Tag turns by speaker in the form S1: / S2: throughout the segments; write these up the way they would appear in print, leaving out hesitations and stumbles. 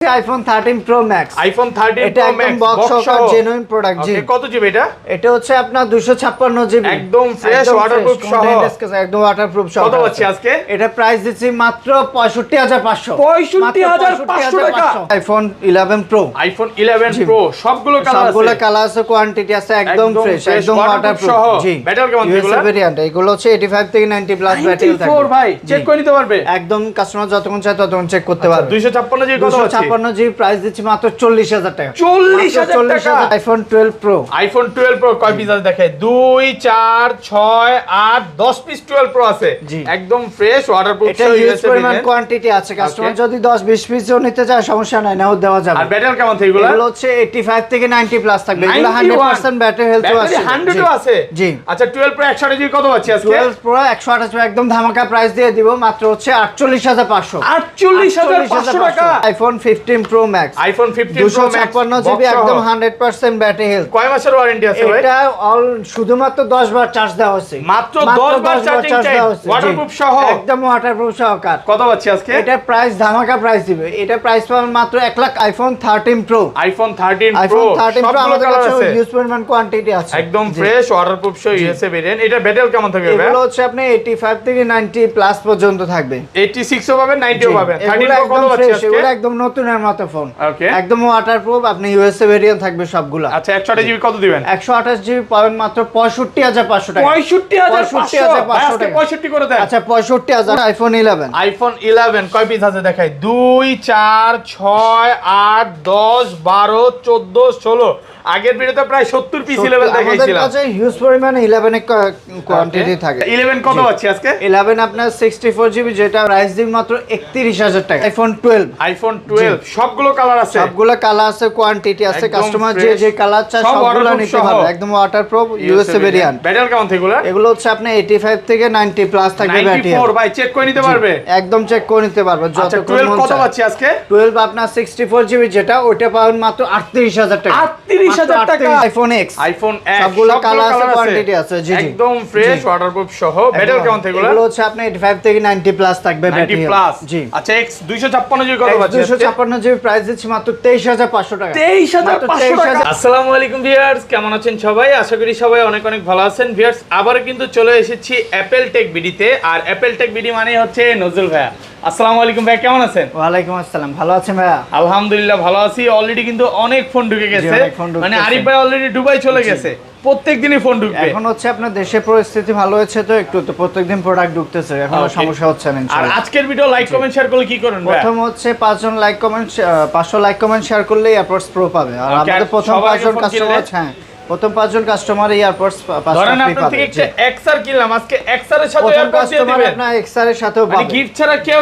S1: iPhone 13 Pro Max
S2: iPhone 13
S1: এটা
S2: Pro
S1: একদম
S2: Max
S1: box সহ জেনুইন প্রোডাক্ট জি
S2: কত জিবি এটা?
S1: এটা হচ্ছে আপনার 256 জিবি
S2: একদম ফ্রেশ ওয়াটারপ্রুফ সহ
S1: একদম ওয়াটারপ্রুফ সহ
S2: কত পাচ্ছি আজকে?
S1: এটা প্রাইস দিচ্ছি মাত্র 65500
S2: 65500 টাকা
S1: iPhone 11 Pro
S2: iPhone 11 Pro সবগুলো
S1: কালার আছে কোয়ান্টিটি আছে একদম ফ্রেশ একদম ওয়াটারপ্রুফ জি
S2: ব্যাটারি কেমন এগুলো?
S1: ভেরিয়েন্ট এগুলো হচ্ছে 85 থেকে 90 প্লাস ব্যাটারি থাকে
S2: 94 ভাই চেক করে নিতে পারবে
S1: একদম কাস্টমার যতক্ষণ চায় ততক্ষণ চেক করতে পারবে
S2: 256 জিবি কত আছে?
S1: 256 জিবি প্রাইস দিচ্ছি মাত্র 40000 টাকা
S2: 40000 টাকা
S1: iPhone 12 Pro
S2: iPhone 12 Pro কয় পিস আছে দেখাই 2 4 6 8 10 পিস 12 Pro আছে একদম ফ্রেশ ওয়াটারপ্রুফ
S1: এটা ইউজ পরিমাণ কোয়ান্টিটি আছে কাস্টমার যদি 10 20 পিসও নিতে চায় সমস্যা নাই নাও দেওয়া যাবে
S2: আর ব্যাটারি কেমন থাকে এগুলো?
S1: এগুলো হচ্ছে 85 থেকে 90 প্লাস থাকবে এগুলো 100% ব্যাটারি হেলথ আছে
S2: 100 আছে
S1: জি
S2: আচ্ছা 12 Pro 128 জিবি কত পাচ্ছি আজকে?
S1: 12 Pro 128 একদম ধামাকা প্রাইস দিয়ে দিব মাত্র হচ্ছে 48500
S2: 48500 টাকা
S1: iPhone 15 Pro Max
S2: iPhone 15 Pro Max
S1: 256 GB একদম 100% ব্যাটারি হেলথ
S2: কয় মাসের ওয়ারেন্টি আছে ভাই?
S1: এটা অল শুধুমাত্র 10 বার চার্জ দেওয়া আছে
S2: মাত্র 10 বার চার্জিং টাইম ওয়াটারপ্রুফ সহ
S1: একদম ওয়াটারপ্রুফ সহকার
S2: কত পাচ্ছি আজকে?
S1: এটা প্রাইস ধামাকা প্রাইস দিবে এটা প্রাইস পাবেন মাত্র 1 lakh iPhone 13 Pro
S2: iPhone 13 Pro
S1: iPhone 13 Pro
S2: সবগুলো
S1: আমাদের
S2: কালার
S1: কাছে
S2: আছে
S1: ইউজ পরিমাণ কোয়ান্টিটি আছে
S2: একদম ফ্রেশ ওয়াটারপ্রুফ সহ ইউএসএ ভেরিয়েন্ট এটা ব্যাটারি কেমন থাকবে ভাই?
S1: এগুলো হচ্ছে আপনি 85 থেকে 90 প্লাস পর্যন্ত থাকবে
S2: 86 ও পাবেন 90 ও পাবেন 13 Pro কত পাচ্ছি আজকে?
S1: এগুলো একদম নতুনের মতো ফোন
S2: ওকে
S1: একদম ওয়াটারপ্রুফ আপনি ইউএসএ ভেরিয়েন্ট থাকবে সবগুলো
S2: আচ্ছা 128 জিবি কত দিবেন?
S1: 128 জিবি পাবেন মাত্র 65500 টাকা
S2: 65500 আজকে 65 করে দেন
S1: আচ্ছা 65000 iPhone 11
S2: iPhone 11 কয় পিস আছে দেখাই 2 4 6 8 10 12 14 16 আগের ভিডিওতে প্রায় 70 পিস 11 দেখাইছিলাম
S1: আমাদের কাছে হিউজ পরিমাণে 11 এর কোয়ান্টিটি থাকে
S2: 11 কত পাচ্ছি আজকে?
S1: 11 আপনার 64 জিবি যেটা প্রাইস দিন মাত্র 31000 টাকা
S2: iPhone 12 সবগুলো কালার আছে
S1: সবগুলো কালার আছে কোয়ান্টিটি আছে কাস্টমার যে কালার চায় সবগুলো নিতে পারবে একদম ওয়াটারপ্রুফ ইউএসএ ভেরিয়েন্ট
S2: ব্যাটারি কেমন থাকে
S1: এগুলো হচ্ছে আপনি 85 থেকে 90 প্লাস থাকবে ব্যাটারি
S2: 94 ভাই চেক করে নিতে পারবে
S1: একদম চেক করে নিতে পারবে
S2: যত 12 কত পাচ্ছি আজকে?
S1: 12 আপনার 64 জিবি যেটা ওটা পাবেন মাত্র 38000 টাকা
S2: 38000 টাকা
S1: iPhone X
S2: সবগুলো
S1: কালার আছে কোয়ান্টিটি আছে জি জি
S2: একদম ফ্রেশ ওয়াটারপ্রুফ সহ ব্যাটারি কেমন থাকে
S1: এগুলো হচ্ছে আপনি 85 থেকে 90 প্লাস থাকবে ব্যাটারি
S2: 90 প্লাস
S1: জি
S2: আচ্ছা X 256 জিবি কত পাচ্ছি?
S1: 256 জিবি প্রাইস দিচ্ছি মাত্র 23500 টাকা
S2: 23500 টাকা আসসালামু আলাইকুম ভিউয়ার্স কেমন আছেন সবাই আশা করি সবাই অনেক অনেক ভালো আছেন ভিউয়ার্স আবার কিন্তু চলে এসেছি অ্যাপল টেক বিডিতে আর অ্যাপল টেক বিডি মানে হচ্ছে নজরুল ভাইয়া আসসালামু আলাইকুম ভাই কেমন আছেন?
S1: ওয়ালাইকুম আসসালাম ভালো আছেন ভাইয়া?
S2: আলহামদুলিল্লাহ ভালো আছি অলরেডি কিন্তু অনেক ফোন ঢুকে গেছে মানে আরিফ ভাই অলরেডি দুবাই চলে গেছে প্রত্যেকদিনই ফোন ঢুকবে
S1: এখন হচ্ছে আপনার দেশের পরিস্থিতি ভালো হচ্ছে তো একটু তো প্রত্যেকদিন প্রোডাক্ট ঢুকতেছে এখন সমস্যা হচ্ছে না
S2: আর আজকের ভিডিও লাইক কমেন্ট শেয়ার করলে কি করবেন ভাই?
S1: প্রথম হচ্ছে 5 জন like comment 500 like comment share করলে এয়ারপডস প্রো পাবে আর আমাদের প্রথম 5 জন কাস্টমার হ্যাঁ প্রথম 5 জন কাস্টমার এয়ারপডস 5টা
S2: ধরেন আপনি থেকে একটা এক্সআর কিনলাম আজকে এক্সআর এর সাথে এয়ারপডস দিয়ে দিবেন
S1: আপনার এক্সআর এর সাথেও পাবে
S2: মানে গিফট ছাড়া কেউ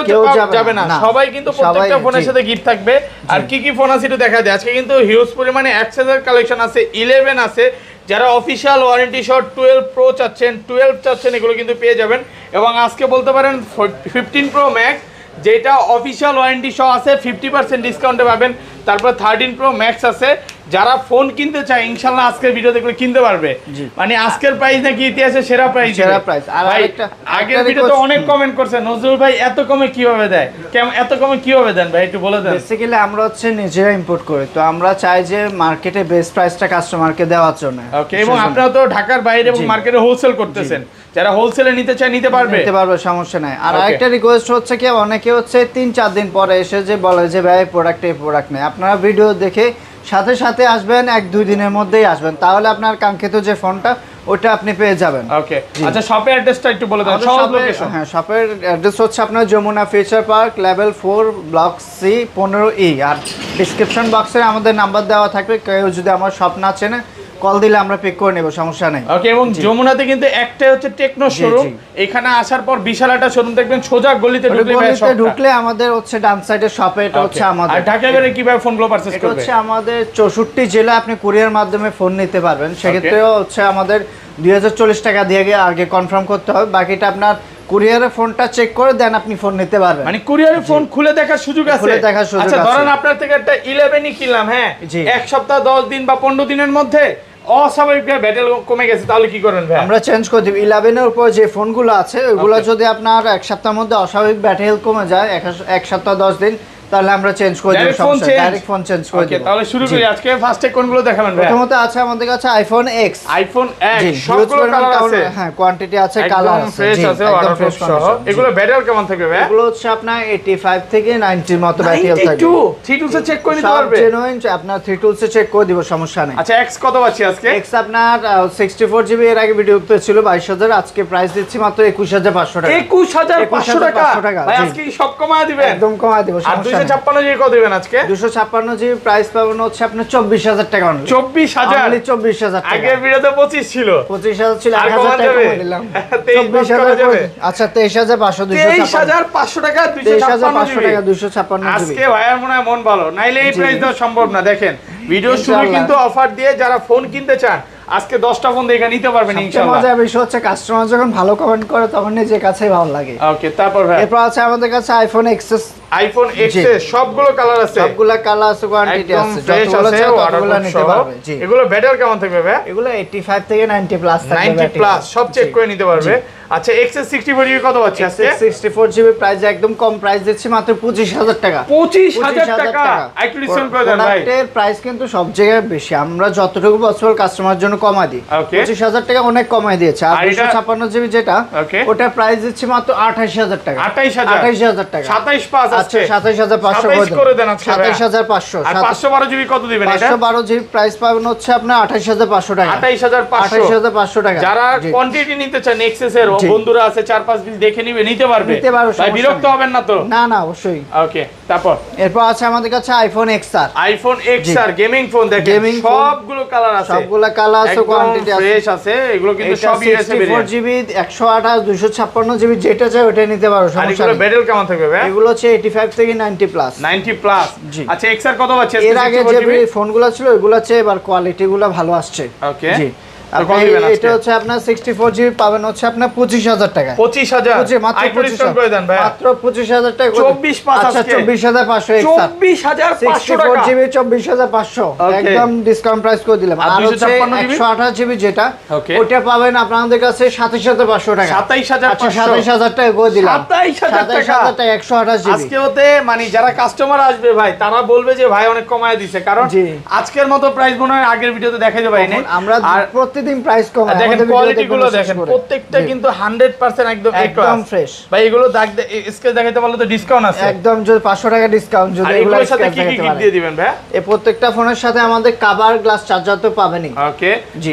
S2: যাবে না সবাই কিন্তু প্রত্যেকটা ফোনের সাথে গিফট থাকবে আর কি কি ফোন আছে একটু দেখা যায় আজকে কিন্তু হিউজ পরিমাণে এক্সএসআর কালেকশন আছে 11 আছে যারা অফিশিয়াল ওয়ারেন্টি সহ 12 প্রো চাচ্ছেন 12 চাচ্ছেন এগুলো কিন্তু পেয়ে যাবেন এবং আজকে বলতে পারেন 15 প্রো ম্যাক্স যেটা অফিশিয়াল ওয়ারেন্টি সহ আছে 50% ডিসকাউন্টে পাবেন তারপর 13 প্রো ম্যাক্স আছে যারা ফোন কিনতে চায় ইনশাআল্লাহ আজকের ভিডিও দেখলে কিনতে পারবে মানে আজকের প্রাইস নাকি ইতিহাসে সেরা প্রাইস
S1: আর
S2: আগের ভিডিওতে অনেক কমেন্ট করছে নজরুল ভাই এত কমে কিভাবে দেয় এত কমে কিভাবে দেন ভাই একটু বলে দেন
S1: বেসিক্যালি আমরা হচ্ছে নিজেরা ইম্পোর্ট করি তো আমরা চাই যে মার্কেটে বেস্ট প্রাইসটা কাস্টমারকে দেওয়ার জন্য
S2: ওকে এবং আপনারা তো ঢাকার বাইরে এবং মার্কেটে হোলসেল করতেছেন যারা হোলসেলে নিতে চায় নিতে পারবে
S1: সমস্যা নাই আর আরেকটা রিকোয়েস্ট হচ্ছে কি অনেকে হচ্ছে 3-4 দিন পরে এসে যে বলে যে ভাই প্রোডাক্ট নেই আপনারা ভিডিও দেখে সাথে সাথে আসবেন 1-2 দিনের মধ্যেই আসবেন তাহলে আপনার কাঙ্ক্ষিত যে ফোনটা ওটা আপনি পেয়ে যাবেন
S2: ওকে আচ্ছা শপের অ্যাড্রেসটা একটু বলে দাও সব লোকেশন
S1: হ্যাঁ শপের অ্যাড্রেস হচ্ছে আপনার Jamuna Future Park level 4 block C 15E আর ডেসক্রিপশন বক্সে আমাদের নাম্বার দেওয়া থাকবে কেউ যদি আমার শপ না চেনে কল দিলে আমরা পিক করে নেব সমস্যা নাই
S2: ওকে এবং যমুনাতে কিন্তু একটাই হচ্ছে টেকনো শোরুম এখানে আসার পর বিশাল একটা শোরুম দেখবেন সোজা গলিতে
S1: ঢুকলে আমাদের হচ্ছে ডান সাইডে শপে এটা হচ্ছে আমাদের
S2: আর ঢাকা বাইরে কিভাবে ফোনগুলো পারচেজ করবে
S1: এটা হচ্ছে আমাদের 64 জেলা আপনি কুরিয়ার মাধ্যমে ফোন নিতে পারবেন সেক্ষেত্রে হচ্ছে আমাদের 2040 টাকা দিয়ে আগে কনফার্ম করতে হবে বাকিটা আপনার কুরিয়ারে ফোনটা চেক করে দেন আপনি ফোন নিতে পারবেন
S2: মানে কুরিয়ারে ফোন খুলে দেখার সুযোগ আছে আচ্ছা ধরেন আপনার থেকে একটা 11ই কিনলাম হ্যাঁ এক সপ্তাহ 10 দিন বা 15 দিনের মধ্যে অস্বাভাবিকভাবে ব্যাটারি কমে গেছে তাহলে কি করবেন ভাই?
S1: আমরা চেঞ্জ করে দিব 11 এর উপর যে ফোনগুলো আছে ওইগুলো যদি আপনার এক সপ্তাহের মধ্যে অস্বাভাবিক ব্যাটারি কমে যায় এক সপ্তাহ 10 দিন তাহলে আমরা চেঞ্জ করে দেব, সমস্যা ডাইরেক্ট ফোন চেঞ্জ করে দেব।
S2: তাহলে শুরু করি। আজকে ফার্স্টে কোনগুলো দেখাবেন ভাই?
S1: প্রথমত আছে আমাদের কাছে আইফোন এক্স।
S2: আইফোন এক্স সবগুলো কালার আছে,
S1: হ্যাঁ কোয়ান্টিটি আছে, কালার আছে,
S2: ফ্রেশ আছে, ওয়াটারপ্রুফ সহ। এগুলো ব্যাটারি কেমন থাকবে ভাই?
S1: এগুলো হচ্ছে আপনার 85 থেকে 90 এর মতো ব্যাটারি থাকবে।
S2: 3 টুলসে চেক করে নিতে পারবে?
S1: জেনুইন, আপনার 3 টুলসে চেক করে দিব, সমস্যা নেই।
S2: আচ্ছা এক্স কত পাচ্ছি আজকে?
S1: এক্স আপনার 64 জিবি, এর আগে ভিডিওতে ছিল 22000, আজকে প্রাইস দিচ্ছি মাত্র 21500 টাকা।
S2: 21500 টাকা ভাই, আজকে কি সব কমায় দিবেন?
S1: একদম কমায় দেব,
S2: আর
S1: সমস্যা নেই।
S2: 256 জিবি কত দিবেন আজকে?
S1: 256 জিবি প্রাইস পাবেন হচ্ছে আপনার 24000 টাকা।
S2: 24000?
S1: অনলি 24000 টাকা।
S2: আগের ভিডিওতে 25 ছিল,
S1: 25000 ছিল,
S2: আর
S1: 1000 টাকা কমে দিলাম, 24000
S2: যাবে।
S1: আচ্ছা 23500,
S2: 23500 টাকা,
S1: 23500 টাকা, 256 জিবি।
S2: আজকে ভাইয়ার মনে হয় মন ভালো, নাইলে এই প্রাইস দেওয়া সম্ভব না। দেখেন ভিডিও শুরু কিন্তু অফার দিয়ে যারা ফোন কিনতে চান আজকে 10টা ফোন দেখে নিতে পারবেন ইনশাআল্লাহ।
S1: মজার বিষয় হচ্ছে কাস্টমার যখন ভালো কমেন্ট করে তখন নিজের কাছেই ভালো লাগে।
S2: ওকে, তারপর ভাই
S1: এরপর আছে আমাদের কাছে আইফোন এক্সএস।
S2: আইফোন এক্সএস সবগুলো কালার আছে,
S1: সবগুলো কালার আছে, কোয়ান্টিটি আছে, যতগুলো চাই ততগুলো নিতে পারবে। জি,
S2: এগুলো ব্যাটারি কেমন থাকবে ভাই?
S1: এগুলো 85 থেকে 90 প্লাস থাকবে,
S2: 90 প্লাস সব চেক করে নিতে পারবে। আচ্ছা এক্সএস 64 জিবি কত পাচ্ছি আজকে?
S1: 64 জিবি প্রাইস একদম কম প্রাইস দিচ্ছি মাত্র 25000 টাকা।
S2: 25000 টাকা একটু ডিসকাউন্ট করে দেন ভাই।
S1: প্রোডাক্টের প্রাইস কিন্তু সব জায়গায় বেশি, আমরা যতটুকু পসিবল কাস্টমার জন্য কমাই দিই। 25000 টাকা অনেক কমাই দিয়েছে। আর 256 জিবি যেটা, ওটা প্রাইস দিচ্ছি মাত্র 28000 টাকা।
S2: 28000
S1: টাকা,
S2: 27.5 আছে।
S1: 27500
S2: করে দেন আজকে
S1: 27500।
S2: আর 512 জিবি কত দিবেন এটা?
S1: 512 জিবি প্রাইস পাবেন হচ্ছে আপনার 28500 টাকা।
S2: 28500
S1: টাকা।
S2: যারা কোয়ান্টিটি নিতে চান এক্সএস এর বন্ধুরা আছে 4-5 পিস দেখে নিতে পারবে। ভাই বিরক্ত হবেন না তো?
S1: না না, অবশ্যই।
S2: ওকে, তারপর
S1: এরপর আছে আমাদের কাছে iPhone XR.
S2: IPhone XR gaming phone, দেখেন সবগুলো কালার আছে,
S1: সবগুলো কালার আছে, কোয়ান্টিটি আছে,
S2: ফ্রেশ আছে। এগুলো কিন্তু সব ইউএসএ ভেরিয়েন্ট।
S1: 64 জিবি, 128, 256 জিবি যেটা চাই ওটা নিতে পারো, সমস্যা নেই।
S2: আর এগুলো ব্যাটারি কেমন থাকবে ভাই?
S1: এগুলো হচ্ছে 85 থেকে 90 প্লাস।
S2: 90 প্লাস। আচ্ছা এক্সআর কত পাচ্ছে?
S1: এর আগে যে ফোনগুলো ছিল ওগুলো হচ্ছে এবার কোয়ালিটি গুলো ভালো আসছে।
S2: ওকে,
S1: জি। এটা হচ্ছে আপনার 64 জিবি পাবেন হচ্ছে আপনার 25000 টাকা।
S2: 25000
S1: মাত্র
S2: 25000 করে দেন ভাই।
S1: মাত্র 25000 টাকা।
S2: 24
S1: আচ্ছা 24500
S2: 24500 টাকা।
S1: 64 জিবি 24500 একদম ডিসকাউন্ট প্রাইস করে দিলাম। আর হচ্ছে 128 জিবি যেটা, ওটা পাবেন আপনাদের কাছে 27500 টাকা।
S2: 27500।
S1: আচ্ছা 27000 টাকা করে দিলাম।
S2: 27000
S1: টাকা 128 জিবি।
S2: আজকে ওতে মানে যারা কাস্টমার আসবে ভাই তারা বলবে যে ভাই অনেক কমায় দিয়েছে, কারণ আজকের মতো প্রাইস মনে হয় আগের ভিডিওতে দেখাই যাবে না।
S1: আমরা প্রতিদিন প্রাইস কম,
S2: দেখেন কোয়ালিটি গুলো দেখেন প্রত্যেকটা কিন্তু 100% একদম
S1: ফ্রেশ
S2: ভাই। এগুলো দাগ স্কেচ দেখাইতে পারলে তো ডিসকাউন্ট আছে
S1: একদম, যদি 500 টাকা ডিসকাউন্ট যদি
S2: এগুলোর সাথে কি কি গিফট দিয়ে দিবেন ভাই?
S1: এই প্রত্যেকটা ফোনের সাথে আমাদের কভার গ্লাস চার্জার তো পাবেনই।
S2: ওকে,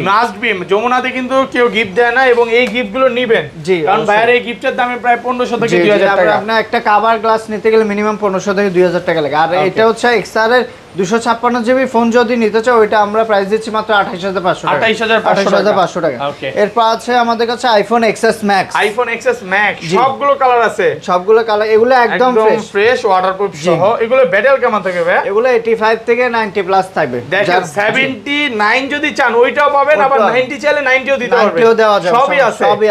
S2: মাস্ট বি। যমুনাতে কিন্তু কেউ গিফট দেয় না এবং এই গিফট গুলো নেবেন, কারণ ভাইয়ের এই গিফটের দামে প্রায় 1500 থেকে 2000 টাকা।
S1: আপনি একটা কভার গ্লাস নিতে গেলে মিনিমাম 1500 থেকে 2000 টাকা লাগে। আর এটা হচ্ছে এক্সআর এর 256 জিবি ফোন যদি নিতে চাও ওইটা আমরা প্রাইস দিচ্ছি মাত্র 28500 টাকা।
S2: 28500
S1: টাকা। এরপর আছে আমাদের কাছে iPhone XS max.
S2: IPhone XS max সবগুলো কালার আছে,
S1: সবগুলো কালার, এগুলো একদম
S2: ফ্রেশ ওয়াটারপ্রুফ সহ। এগুলো ব্যাটারি কেমন থাকবে ভাই?
S1: এগুলো 85 থেকে 90 প্লাস থাকবে।
S2: দেখেন 79 যদি চান ওইটাও পাবেন, আবার 90 চাইলে 90ও দিতে পারবেন, সবই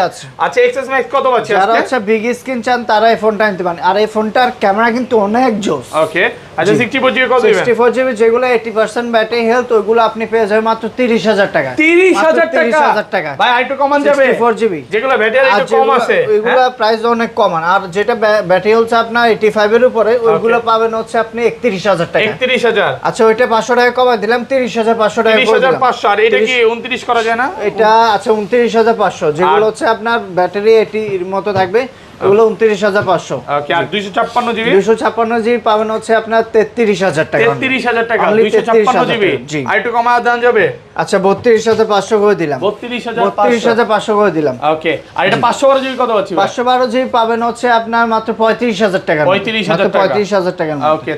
S2: আছে। আচ্ছা এক্সএস ম্যাক্স কত পাচ্ছে?
S1: যারা হচ্ছে বিগ স্ক্রিন চান তারা এই ফোনটা নিতে পারেন। আর এই ফোনটার ক্যামেরা কিন্তু অনেক জোস।
S2: ওকে, আচ্ছা 64 জিবি কত দিবেন?
S1: 64 জিবি যেগুলো 80% ব্যাটারি হেলথ, ওইগুলো আপনি পেয়ে যাবেন মাত্র 30000 টাকা।
S2: 30000 টাকা ভাই, আইটো কমান যাবে
S1: 64 জিবি
S2: যেগুলো ব্যাটারি একটু কম আছে,
S1: ওইগুলো প্রাইস অনেক কম। আর যেটা ব্যাটারি হচ্ছে আপনার 85 এর উপরে, ওইগুলো পাবেন হচ্ছে আপনি 31000 টাকা।
S2: 31000।
S1: আচ্ছা ওইটা 500 টাকা কমাই দিলাম, 30500 টাকা করে দিলাম।
S2: 30500। আর এটা কি 29 করা যায় না?
S1: এটা আচ্ছা 29500, যেগুলো হচ্ছে আপনার ব্যাটারি 80 এর মতো থাকবে, ওগুলো 29500।
S2: ওকে, আর 256 জিবি?
S1: 256 জিবি পাবেন হচ্ছে আপনার 33000 টাকা।
S2: 33000 টাকা 256 জিবি। আর একটু কমায় দেন যাবে?
S1: আচ্ছা 32500 করে দিলাম।
S2: 32500
S1: করে দিলাম।
S2: ওকে, আর এটা 512 জিবি কত আছে?
S1: 512 জিবি পাবেন হচ্ছে আপনার মাত্র 35000 টাকা।
S2: 35000 টাকা। ওকে,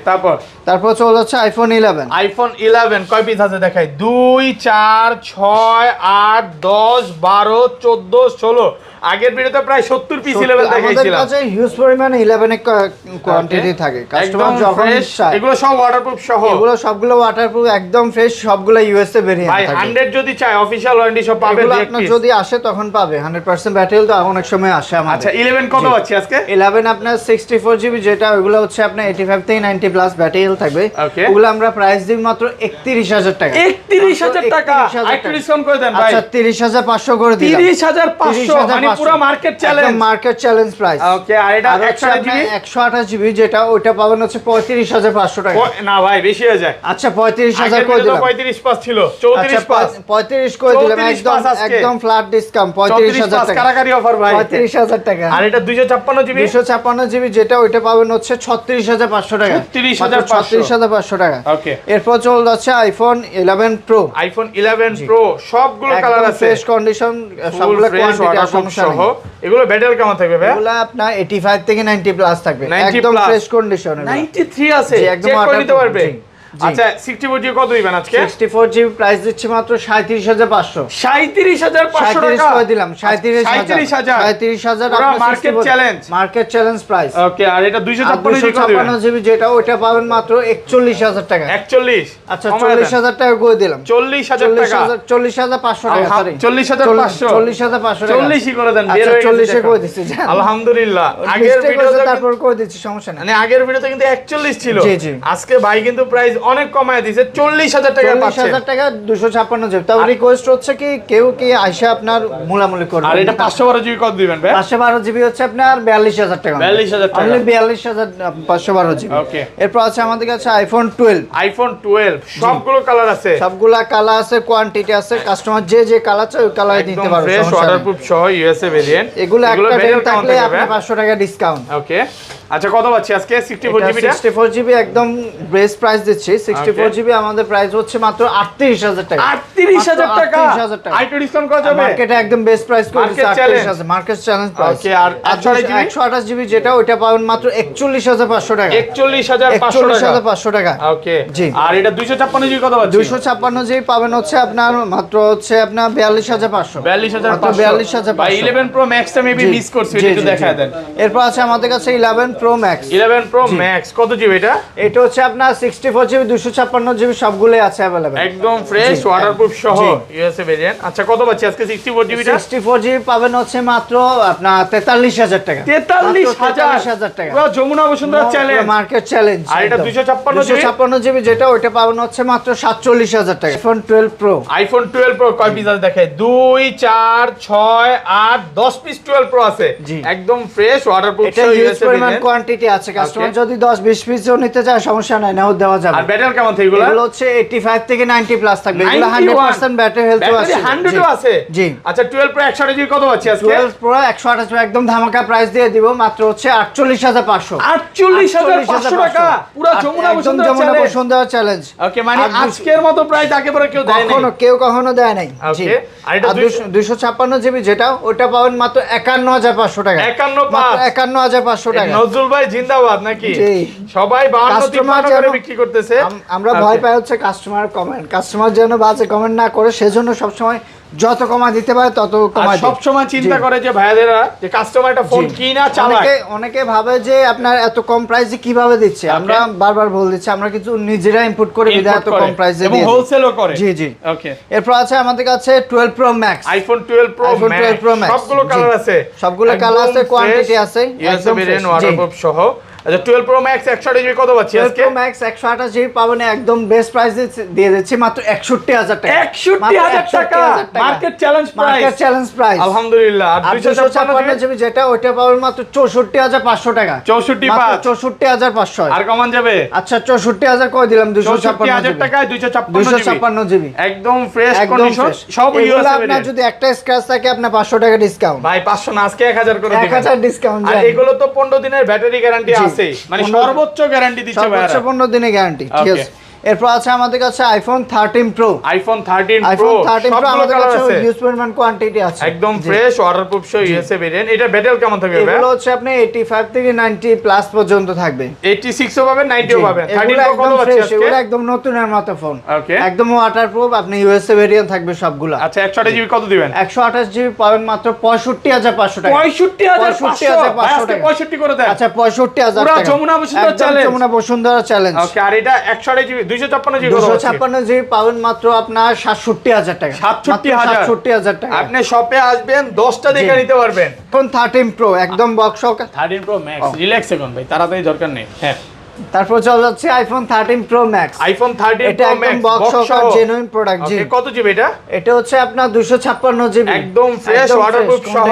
S2: তারপর
S1: চলে যাচ্ছে আইফোন 11।
S2: আইফোন 11 কয় পিস আছে দেখাই? 2 4 6 8 10 12 14 16। আগের ভিডিওতে প্রায় 70 পিস 11 দেখাইছিলাম।
S1: আমাদের কাছে হিউজ পরিমাণে 11 এর কোয়ান্টিটি থাকে। কাস্টমার যখন চায়,
S2: এগুলো সব ওয়াটারপ্রুফ সহ,
S1: এগুলো সবগুলো ওয়াটারপ্রুফ একদম ফ্রেশ, সবগুলো ইউএসএ ভেরিয়েন্ট।
S2: ভাই
S1: থাকবে।
S2: 100 যদি চাই অফিশিয়াল ওয়ারেন্টি সব পাবে।
S1: এগুলো আপনার যদি আসে তখন পাবে 100% ব্যাটারি হেলথ, অনেক সময় আসে আমাদের।
S2: আচ্ছা 11 কত আছে আজকে?
S1: 11 আপনার 64 জিবি, যেটা ওগুলো হচ্ছে আপনার 85 থেকে 90 প্লাস ব্যাটারি হেলথ থাকবে। ওগুলো আমরা প্রাইস দিই মাত্র 31000 টাকা।
S2: 31000 টাকা, একটু ডিসকাউন্ট করে দেন ভাই।
S1: আচ্ছা 30500 করে দিলাম।
S2: 30500 মানে পুরো মার্কেট চ্যালেঞ্জ,
S1: একদম মার্কেট চ্যালেঞ্জ প্রাইস।
S2: ওকে, আর এটা
S1: 128 জিবি যেটা ওইটা পাবেন হচ্ছে 35500 টাকা।
S2: না ভাই বেশি হয়ে যায়।
S1: আচ্ছা 35000 করে দিলাম।
S2: 35 পাস ছিল, 34 পাস,
S1: 35 করে দিলাম একদম ফ্ল্যাট ডিসকাউন্ট 35000 টাকা।
S2: কারাকারি অফার ভাই,
S1: 35000 টাকা।
S2: আর এটা 256 জিবি,
S1: 256 জিবি যেটা ওইটা পাবেন হচ্ছে 36500 টাকা। 36500 টাকা।
S2: ওকে,
S1: এরপর চলে যাচ্ছে আইফোন 11 প্রো।
S2: আইফোন 11 প্রো সবগুলো কালার আছে,
S1: ফ্রেশ কন্ডিশন, সবগুলো কোয়ান্টিটি সমস্যা নেই।
S2: এগুলো ব্যাটারি কেমন থাকবে ভাই?
S1: এগুলো আপনার 85 থেকে 90 প্লাস থাকবে, একদম ফ্রেশ কন্ডিশন।
S2: 93 আছে, চেক করে নিতে পারবে। আচ্ছা 64 জিবি কত দিবেন আজকে? 64
S1: জিবি প্রাইস দিচ্ছি মাত্র 37500।
S2: 37500 টাকা
S1: করে দিলাম। 37000
S2: পুরো market challenge,
S1: market challenge price.
S2: Okay, আর এটা 256
S1: জিবি যেটা ওইটা পাবেন মাত্র 41000 টাকা।
S2: 41,
S1: আচ্ছা 40000 টাকা করে দিলাম।
S2: 40000 টাকা,
S1: 40500 টাকা, সরি
S2: 40500,
S1: 40500 টাকা।
S2: 40 করে দেন,
S1: বের হয়ে 40 করে দিচ্ছি
S2: আলহামদুলিল্লাহ। আগের ভিডিওতে
S1: তারপর করে দিচ্ছি, সমস্যা নেই।
S2: মানে আগের ভিডিওতে কিন্তু 41 ছিল,
S1: জি জি।
S2: আজকে ভাই কিন্তু প্রাইস অনেক কমায় দিয়েছে, 40000 টাকা পাচ্ছেন।
S1: 40000 টাকা 256 জিবি। তাও রিকোয়েস্ট হচ্ছে কি কেউ কি আয়শা আপনার মুলামুলি করবে।
S2: আর এটা 512 জিবি কত দিবেন ভাই?
S1: 512 জিবি হচ্ছে আপনার 42000 টাকা।
S2: 42000 টাকা,
S1: অনলি 42512 জিবি।
S2: ওকে,
S1: এরপর আছে আমাদের কাছে আইফোন 12।
S2: আইফোন 12 সবগুলো কালার আছে,
S1: সবগুলা কালার আছে, কোয়ান্টিটি আছে, কাস্টমার যে কালার চায় ওই কালারে দিতে পারবে।
S2: ফ্রেশ ওয়াটারপ্রুফ সহ ইউএসএ ভেরিয়েন্ট।
S1: এগুলো একটা রেট থাকলে আপনি 500 টাকা ডিসকাউন্ট।
S2: ওকে, আচ্ছা কত পাচ্ছি আজকে? 64 জিবি,
S1: 64 জিবি একদম বেস্ট প্রাইস দিচ্ছি। 64 জিবি আমাদের প্রাইস হচ্ছে মাত্র 38000 টাকা।
S2: 38000 টাকা, আইটো ডিসকাউন্ট করা যাবে?
S1: মার্কেটে একদম বেস্ট প্রাইস করে দিচ্ছি 38000, মার্কেট চ্যালেঞ্জ প্রাইস।
S2: ওকে, আর
S1: 128 জিবি যেটা ওইটা পাবেন মাত্র 41500 টাকা।
S2: 41500
S1: টাকা।
S2: ওকে,
S1: জি।
S2: আর এটা 256 জিবি কত পাচ্ছি?
S1: 256 জিবি পাবেন হচ্ছে আপনার মাত্র হচ্ছে আপনার 42500।
S2: 42500 ভাই। 11 প্রো ম্যাক্সটা মেবি মিস করছি, এটা একটু দেখায় দেন।
S1: এরপর আছে আমাদের কাছে 11 প্রো ম্যাক্স।
S2: 11 প্রো ম্যাক্স কত জিবি এটা?
S1: এটা হচ্ছে আপনার 64 জিবি 256 জিবি সবগুলোই আছে अवेलेबल,
S2: একদম ফ্রেশ ওয়াটারপ্রুফ সহ ইউএসএ ভেরিয়েন্ট। আচ্ছা কত পাচ্ছি আজকে 64 জিবিটা?
S1: 64 জিবি পাবেন হচ্ছে মাত্র আপনার 43000 টাকা।
S2: 43000
S1: টাকা,
S2: পুরো Jamuna Bashundhara challenge,
S1: market challenge.
S2: আর এটা 256
S1: জিবি যেটা ওইটা পাবেন হচ্ছে মাত্র 47000 টাকা। IPhone 12 pro.
S2: আইফোন 12 প্রো কয় পিস আছে দেখাই? 2 4 6 8 10 পিস 12 প্রো আছে, একদম ফ্রেশ ওয়াটারপ্রুফ
S1: এটা ইউজ পরিমাণ কোয়ান্টিটি আছে, কাস্টমার যদি 10 20 পিসও নিতে চায় সমস্যা নাই, নাও দেওয়া যাবে।
S2: আর ব্যাটারি কেমন থাকে এগুলো?
S1: এগুলো হচ্ছে 85 থেকে 90 প্লাস থাকবে। এগুলো 100% ব্যাটারি হেলথ আছে,
S2: 100 আছে।
S1: জি।
S2: আচ্ছা 12 প্রো 128 জিবি কত আছে আজকে?
S1: 12 প্রো 128 জিবি একদম ধামাকা প্রাইস দিয়ে দিব মাত্র হচ্ছে 48500।
S2: 48500 টাকা, পুরো যমুনা
S1: বসুন্ধরা চ্যালেঞ্জ।
S2: ওকে, মানে আজকের মতো প্রাইস আগে পরে কেউ দেয় নাই,
S1: কেউ কখনো দেয় নাই। জি।
S2: আর এটা
S1: 256 জিবি যেটা ওটা পাবেন মাত্র 51500 টাকা। 51500 টাকা।
S2: নজরুল ভাই জিন্দাবাদ নাকি? সবাই 52 করে বিক্রি করতেছে।
S1: আমরা ভয় পাই হচ্ছে কাস্টমার কমেন্ট, কাস্টমার যেন বাজে কমেন্ট না করে, সেজন্য সবসময় যত কমা দিতে পারে তত কমা দিই।
S2: সব সময় চিন্তা করে যে ভাইয়াদেরা যে কাস্টমার একটা ফোন কিনা চালায়,
S1: অনেকে ভাবে যে আপনার এত কম প্রাইসে কিভাবে দিচ্ছে। আমরা বারবার বল দিচ্ছি আমরা কিছু নিজেরা ইনপুট করে বিদায় এত কম প্রাইসে
S2: এবং হোলসেলও করে।
S1: জি জি।
S2: ওকে,
S1: এরপর আছে আমাদের কাছে 12 pro max.
S2: IPhone 12 pro max সবগুলো কালার আছে,
S1: সবগুলো কালার আছে, কোয়ান্টিটি আছে,
S2: একদম ভেরিয়েন্ট ওয়াটারপ্রুফ সহ। আচ্ছা 12 প্রো ম্যাক্স 128 জিবি কত পাচ্ছি আজকে?
S1: 12 প্রো ম্যাক্স 128 জিবি পাবেন একদম বেস্ট প্রাইস দিয়ে দিচ্ছি মাত্র 61000 টাকা।
S2: 61000 টাকা, market challenge price,
S1: market challenge price
S2: আলহামদুলিল্লাহ। আর
S1: 256 জিবি যেটা ওইটা পাবেন মাত্র 64500 টাকা। 64500
S2: আর কমান যাবে?
S1: আচ্ছা 64000 কই দিলাম।
S2: 256,000 টাকায় 256
S1: জিবি
S2: একদম ফ্রেশ কন্ডিশন সব ইউএস এর।
S1: আপনার যদি একটা স্ক্র্যাচ থাকে আপনার 500 টাকা ডিসকাউন্ট।
S2: ভাই 500 না, আজকে 1000 করে দিবেন।
S1: 1000 ডিসকাউন্ট।
S2: আর এগুলো তো 15 দিনের ব্যাটারি গ্যারান্টি আছে, মানে সর্বোচ্চ গ্যারান্টি দিচ্ছে ভাই।
S1: সর্বোচ্চ 15 দিনের গ্যারান্টি, ঠিক আছে। এরপর আছে আমাদের কাছে আইফোন 13 প্রো।
S2: আইফোন 13 প্রো
S1: সবগুলো আমাদের কাছে হিউজ পরিমাণ কোয়ান্টিটি আছে,
S2: একদম ফ্রেশ ওয়াটারপ্রুফ সহ ইউএসএ ভেরিয়েন্ট। এটা ব্যাটারি কেমন থাকবে ভাই?
S1: এগুলো হচ্ছে আপনি 85 থেকে 90 প্লাস পর্যন্ত থাকবে।
S2: 86 ও পাবেন, 90 ও পাবেন। 13 প্রো কত আছে আজকে?
S1: এগুলো একদম নতুনের মতো ফোন,
S2: ওকে,
S1: একদম ওয়াটারপ্রুফ। আপনি ইউএসএ ভেরিয়েন্ট থাকবে সবগুলো।
S2: আচ্ছা 128 জিবি কত দিবেন?
S1: 128 জিবি পাবেন মাত্র 65500 টাকা।
S2: 65500 টাকা, 65 করে দেন।
S1: আচ্ছা 65000 টাকা,
S2: পুরো যমুনা বসুন্ধরা চ্যালেঞ্জ,
S1: যমুনা বসুন্ধরা চ্যালেঞ্জ।
S2: ওকে, আর এটা 128 জিবি 256 জিবি
S1: 256 জিবি পাবেন মাত্র আপনার 67000 টাকা।
S2: 67000
S1: টাকা।
S2: আপনি শপে আসবেন 10টা দেখে নিতে পারবেন।
S1: ফোন 13 প্রো একদম বক্স সহকারে।
S2: 13 প্রো ম্যাক্স রিল্যাক্স এখন ভাই, তাড়াতাড়ি দরকার নেই। হ্যাঁ,
S1: তারপর চলে যাচ্ছে আইফোন 13 প্রো ম্যাক্স।
S2: আইফোন 13
S1: এটা
S2: প্রো
S1: একদম
S2: ম্যাক্স
S1: বক্স সহকারে জেনুইন প্রোডাক্ট। জি,
S2: কত জিবি এটা?
S1: এটা হচ্ছে আপনার 256 জিবি
S2: একদম ফ্রেশ ওয়াটারপ্রুফ সহ,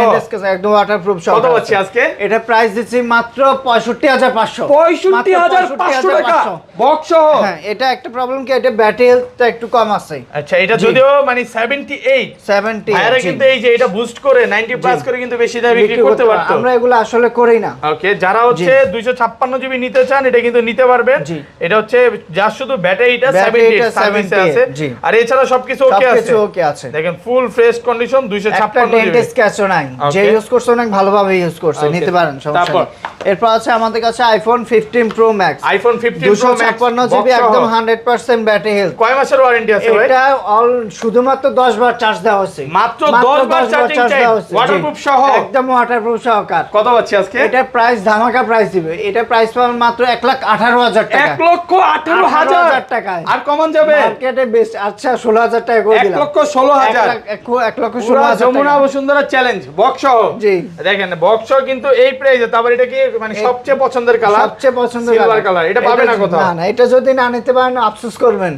S1: একদম ওয়াটারপ্রুফ সহ।
S2: কত পাচ্ছি আজকে?
S1: এটা প্রাইস দিচ্ছি মাত্র 65500।
S2: 65500 টাকা বক্স সহ।
S1: হ্যাঁ, এটা একটা প্রবলেম কি, এটা ব্যাটারি হেলথটা একটু কম আছে।
S2: আচ্ছা, এটা যদিও মানে 78 ভাইরা কিন্তু এই যে এটা বুস্ট করে 90 প্লাস করে কিন্তু বেশি দামে বিক্রি করতে পারতো।
S1: আমরা এগুলো আসলে করি না।
S2: ওকে, যারা হচ্ছে 256 জিবি নিতে চান এটা কিন্তু নিতে পারবেন। এটা হচ্ছে যা শুধু ব্যাটারিটা 78 সার্ভিসে আছে, আর এছাড়া সবকিছু ওকে আছে।
S1: সবকিছু ওকে আছে।
S2: দেখেন full fresh condition 256 GB.
S1: Dent স্ক্র্যাচও নাই, যে ইউজ করছে অনেক ভালোভাবে ইউজ করছে, নিতে পারেন সমস্যা নেই। এরপর আছে আমাদের কাছে iPhone 15 pro max.
S2: IPhone 15 pro max
S1: 256 GB একদম 100% ব্যাটারি হেলথ।
S2: কয় মাসের ওয়ারেন্টি আছে ভাই?
S1: এটা অল শুধুমাত্র 10 বার চার্জ দেওয়া হচ্ছে।
S2: মাত্র 10 বার চার্জিং টাইম, ওয়াটারপ্রুফ সহ,
S1: একদম ওয়াটারপ্রুফ সহকার।
S2: কত পাচ্ছি আজকে?
S1: এটা প্রাইস ধামাকা প্রাইস দিবে। এটা প্রাইস পাবেন মাত্র 1,18,000 টাকা।
S2: 1,18,000
S1: টাকায়।
S2: আর কমন যাবে
S1: মার্কেটে বেস্ট। আচ্ছা, 16,000 টাকা করে দিলাম।
S2: 1,16,000
S1: 1,16,000
S2: যমুনা বসুন্ধরা চ্যালেঞ্জ বক্স সহ।
S1: জি,
S2: দেখেন বক্স সহ কিন্তু এই প্রাইসে। তারপর এটা কি মানে সবচেয়ে পছন্দের কালার,
S1: সবচেয়ে পছন্দের
S2: সিলভার কালার। এটা পাবে না কোথাও।
S1: না, এটা যদি না নিতে পারেন আফসোস করবেন।